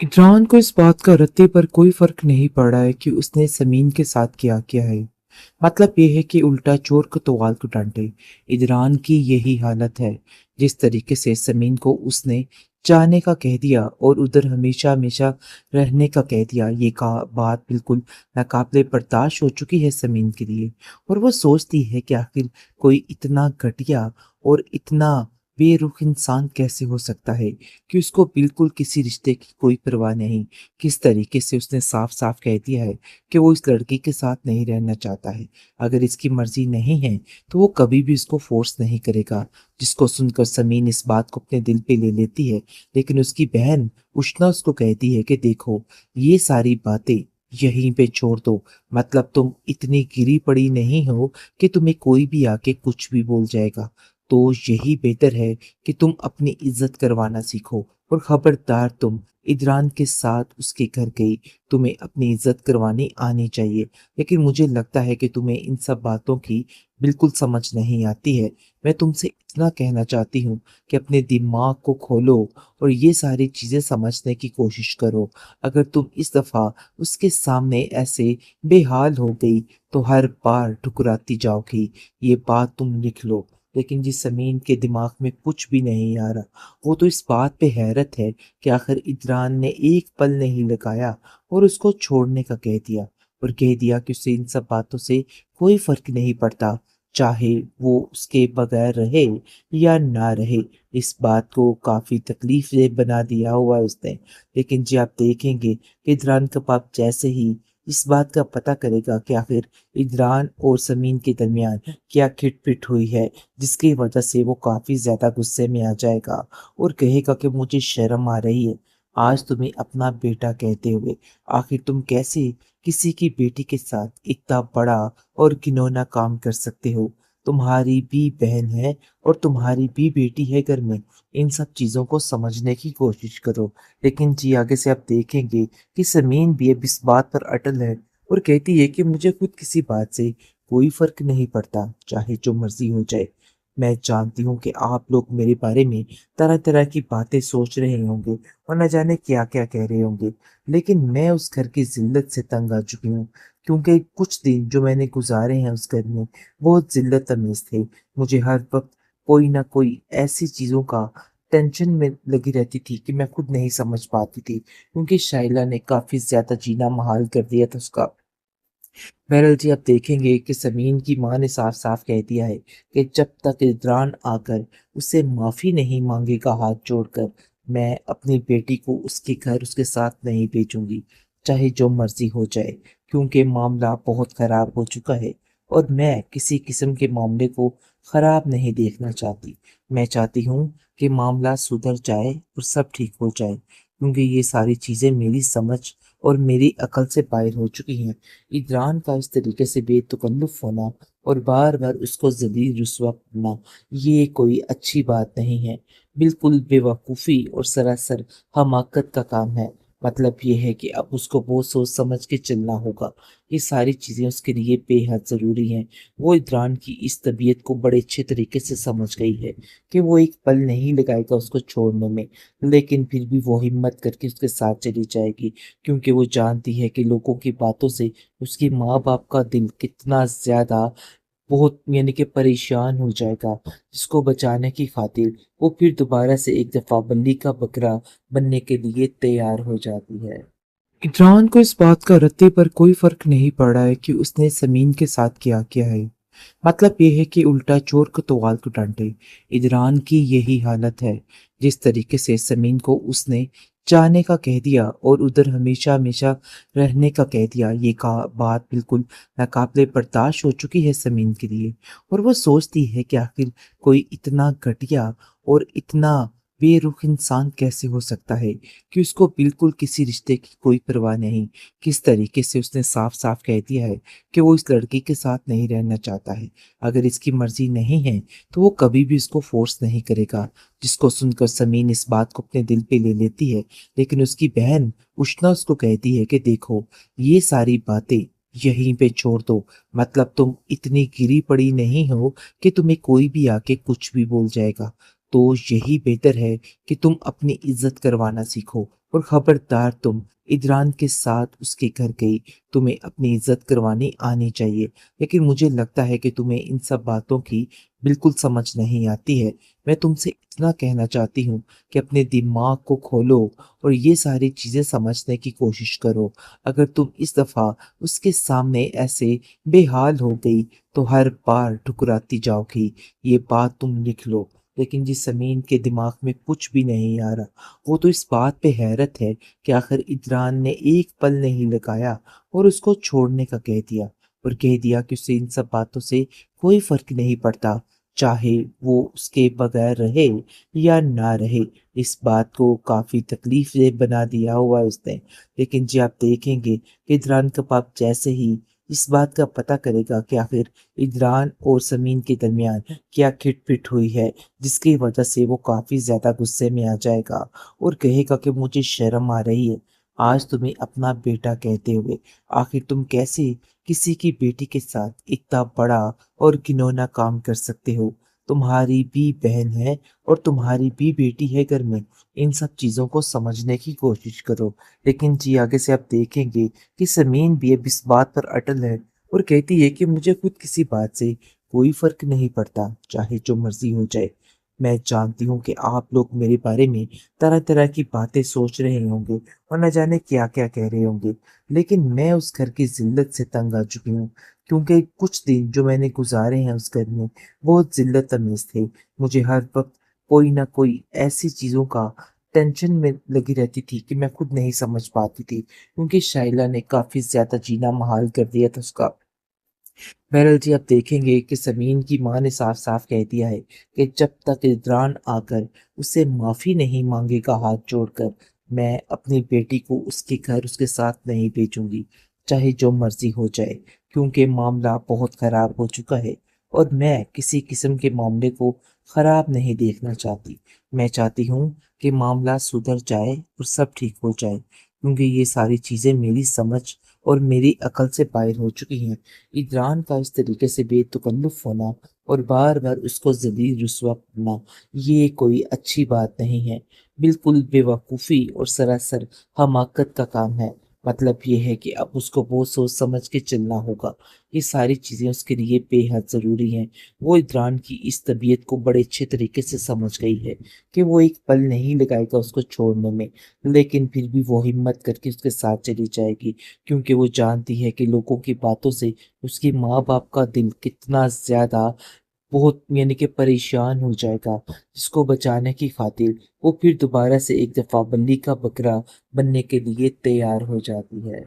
इमरान को इस बात का रत्ते पर कोई फर्क नहीं पड़ा है कि उसने समीन के साथ क्या किया है। मतलब ये है कि उल्टा चोर को तो वाल को डांटे। इमरान की यही हालत है। जिस तरीके से समीन को उसने जाने का कह दिया और उधर हमेशा हमेशा रहने का कह दिया, ये का बात बिल्कुल नाकाबिले बर्दाश्त हो चुकी है समीन के लिए। और वो सोचती है कि आखिर कोई इतना घटिया और इतना बेरुख इंसान कैसे हो सकता है कि उसको बिल्कुल किसी रिश्ते की कोई परवाह नहीं। किस तरीके से उसने साफ साफ कह दिया है कि वो इस लड़की के साथ नहीं रहना चाहता है। अगर इसकी मर्जी नहीं है तो वो कभी भी इसको फोर्स नहीं करेगा। जिसको सुनकर समीन इस बात को अपने दिल पे ले लेती है। लेकिन उसकी बहन उष्णा उसको कहती है कि देखो, ये सारी बातें यहीं पे छोड़ दो। मतलब तुम इतनी गिरी पड़ी नहीं हो कि तुम्हें कोई भी आके कुछ भी बोल जाएगा। तो यही बेहतर है कि तुम अपनी इज्जत करवाना सीखो। और खबरदार, तुम इदरान के साथ उसके घर गई, तुम्हें अपनी इज्जत करवानी आनी चाहिए। लेकिन मुझे लगता है कि तुम्हें इन सब बातों की बिल्कुल समझ नहीं आती है। मैं तुमसे इतना कहना चाहती हूँ कि अपने दिमाग को खोलो और ये सारी चीजें समझने की कोशिश करो। अगर तुम इस दफा उसके सामने ऐसे बेहाल हो गई तो हर बार ठुकराती जाओगी। ये बात तुम लिख लो। लेकिन जिस समीन के दिमाग में कुछ भी नहीं आ रहा, वो तो इस बात पे हैरत है कि आखिर इदरान ने एक पल नहीं लगाया और उसको छोड़ने का कह दिया। और कह दिया कि उसे इन सब बातों से कोई फर्क नहीं पड़ता, चाहे वो उसके बगैर रहे या ना रहे। इस बात को काफी तकलीफ से बना दिया हुआ है उसने। लेकिन जी आप देखेंगे कि इदरान का बाप जैसे ही इस बात का पता करेगा कि आखिर इदरान और समीन के दरमियान क्या खिटपिट हुई है, जिसकी वजह से वो काफी ज्यादा गुस्से में आ जाएगा और कहेगा कि मुझे शर्म आ रही है आज तुम्हें अपना बेटा कहते हुए। आखिर तुम कैसे किसी की बेटी के साथ इतना बड़ा और घिनौना काम कर सकते हो। तुम्हारी भी बहन है और तुम्हारी भी बेटी है घर में। इन सब चीजों को समझने की कोशिश करो। लेकिन जी आगे से आप देखेंगे कि समीन भी अब इस बात पर अटल है और कहती है कि मुझे खुद किसी बात से कोई फर्क नहीं पड़ता, चाहे जो मर्जी हो जाए। मैं जानती हूँ कि आप लोग मेरे बारे में तरह तरह की बातें सोच रहे होंगे और न जाने क्या क्या कह रहे होंगे। लेकिन मैं उस घर की जिल्लत से तंग आ चुकी हूँ, क्योंकि कुछ दिन जो मैंने गुजारे हैं उस घर में बहुत जिल्लत अमेज थे। मुझे हर वक्त कोई ना कोई ऐसी चीजों का टेंशन में लगी रहती थी कि मैं खुद नहीं समझ पाती थी, क्योंकि शाइला ने काफी ज्यादा जीना महाल कर दिया था उसका। बहरहाल जी आप देखेंगे कि समीन की माँ ने साफ साफ कह दिया है कि जब तक इद्रान आकर उससे माफी नहीं मांगेगा हाथ जोड़कर, मैं अपनी बेटी को उसके घर उसके साथ नहीं भेजूंगी, चाहे जो मर्जी हो जाए। क्योंकि मामला बहुत खराब हो चुका है और मैं किसी किस्म के मामले को खराब नहीं देखना चाहती। मैं चाहती हूँ कि मामला सुधर जाए और सब ठीक हो जाए, क्योंकि ये सारी चीजें मेरी समझ और मेरी अकल से बाहर हो चुकी हैं। इमरान का इस तरीके से बेतकल्लुफ़ होना और बार बार उसको ज़लील रुसवा करना, ये कोई अच्छी बात नहीं है। बिल्कुल बेवकूफ़ी और सरासर हमाकत का काम है। मतलब ये है कि अब उसको बहुत सोच समझ के चलना होगा। ये सारी चीज़ें उसके लिए बेहद ज़रूरी हैं। वो इमरान की इस तबीयत को बड़े अच्छे तरीके से समझ गई है कि वो एक पल नहीं लगाएगा उसको छोड़ने में। लेकिन फिर भी वो हिम्मत करके उसके साथ चली जाएगी, क्योंकि वो जानती है कि लोगों की बातों से उसके माँ बाप का दिल कितना ज्यादा बहुत यानी कि परेशान हो जाएगा। जिसको बचाने की खातिर वो फिर दोबारा से एक दफा बल्ली का बकरा बनने के लिए तैयार हो जाती है। इमरान को इस बात का रत्ते पर कोई फर्क नहीं पड़ा है कि उसने समीन के साथ क्या किया है। मतलब ये है कि उल्टा चोर को तो वाल को डांटे। इमरान की यही हालत है। जिस तरीके से समीन को उसने जाने का कह दिया और उधर हमेशा हमेशा रहने का कह दिया, ये का बात बिल्कुल नाकाबिले बर्दाश्त हो चुकी है समीन के लिए। और वो सोचती है कि आखिर कोई इतना घटिया और इतना बेरुख इंसान कैसे हो सकता है कि उसको बिल्कुल किसी रिश्ते की कोई परवाह नहीं। किस तरीके से उसने साफ साफ कह दिया है कि वो इस लड़की के साथ नहीं रहना चाहता है। अगर इसकी मर्जी नहीं है तो वो कभी भी इसको फोर्स नहीं करेगा। जिसको सुनकर समीन इस बात को अपने दिल पे ले लेती है। लेकिन उसकी बहन उष्णा उसको कहती है कि देखो, ये सारी बातें यहीं पे छोड़ दो। मतलब तुम इतनी गिरी पड़ी नहीं हो कि तुम्हें कोई भी आके कुछ भी बोल जाएगा। तो यही बेहतर है कि तुम अपनी इज्जत करवाना सीखो। और खबरदार, तुम इदरान के साथ उसके घर गई, तुम्हें अपनी इज्जत करवानी आनी चाहिए। लेकिन मुझे लगता है कि तुम्हें इन सब बातों की बिल्कुल समझ नहीं आती है। मैं तुमसे इतना कहना चाहती हूँ कि अपने दिमाग को खोलो और ये सारी चीज़ें समझने की कोशिश करो। अगर तुम इस दफ़ा उसके सामने ऐसे बेहाल हो गई तो हर बार ठुकराती जाओगी। ये बात तुम लिख लो। लेकिन जिस ज़मीन के दिमाग में कुछ भी नहीं आ रहा, वो तो इस बात पे हैरत है कि आखिर इदरान ने एक पल नहीं लगाया और उसको छोड़ने का कह दिया। और कह दिया कि उसे इन सब बातों से कोई फ़र्क नहीं पड़ता, चाहे वो उसके बगैर रहे या ना रहे। इस बात को काफ़ी तकलीफ से बना दिया हुआ है उसने। लेकिन जी आप देखेंगे कि इदरान का बाप जैसे ही इस बात का पता करेगा कि आखिर इदरान और समीन के दरमियान क्या खिटपिट हुई है, जिसकी वजह से वो काफ़ी ज़्यादा गुस्से में आ जाएगा और कहेगा कि मुझे शर्म आ रही है आज तुम्हें अपना बेटा कहते हुए। आखिर तुम कैसे किसी की बेटी के साथ इतना बड़ा और घिनौना काम कर सकते हो? तुम्हारी भी बहन है और तुम्हारी भी बेटी है घर में। इन सब चीज़ों को समझने की कोशिश करो। लेकिन जी आगे से आप देखेंगे कि समीन भी अब इस बात पर अटल है और कहती है कि मुझे खुद किसी बात से कोई फर्क नहीं पड़ता, चाहे जो मर्जी हो जाए। मैं जानती हूँ कि आप लोग मेरे बारे में तरह तरह की बातें सोच रहे होंगे और न जाने क्या क्या कह रहे होंगे, लेकिन मैं उस घर की जिल्लत से तंग आ चुकी हूँ। क्योंकि कुछ दिन जो मैंने गुजारे हैं उस घर में बहुत जिल्लत अमेज थे। मुझे हर वक्त कोई ना कोई ऐसी चीज़ों का टेंशन में लगी रहती थी कि मैं खुद नहीं समझ पाती थी, क्योंकि शाइला ने काफ़ी ज़्यादा जीना मुहाल कर दिया था उसका। बहरहाल जी आप देखेंगे कि समीन की माँ ने साफ साफ कह दिया है कि जब तक इदरान आकर उससे माफ़ी नहीं मांगेगा हाथ जोड़कर, मैं अपनी बेटी को उसके घर उसके साथ नहीं भेजूंगी, चाहे जो मर्जी हो जाए। क्योंकि मामला बहुत ख़राब हो चुका है और मैं किसी किस्म के मामले को ख़राब नहीं देखना चाहती। मैं चाहती हूँ कि मामला सुधर जाए और सब ठीक हो जाए, क्योंकि ये सारी चीज़ें मेरी समझ और मेरी अकल से बाहर हो चुकी हैं। इदरान का इस तरीके से बेतकल्लुफ़ होना और बार-बार उसको ज़लील रुसवा करना, ये कोई अच्छी बात नहीं है। बिल्कुल बेवकूफ़ी और सरासर हमाकत का काम है। मतलब ये है कि अब उसको बहुत सोच समझ के चलना होगा। ये सारी चीज़ें उसके लिए बेहद ज़रूरी हैं। वो इदरान की इस तबीयत को बड़े अच्छे तरीके से समझ गई है कि वो एक पल नहीं लगाएगा उसको छोड़ने में, लेकिन फिर भी वो हिम्मत करके उसके साथ चली जाएगी, क्योंकि वो जानती है कि लोगों की बातों से उसके माँ-बाप का दिल कितना ज़्यादा बहुत यानी कि परेशान हो जाएगा, जिसको बचाने की खातिर वो फिर दोबारा से एक दफ़ा बल्ली का बकरा बनने के लिए तैयार हो जाती है।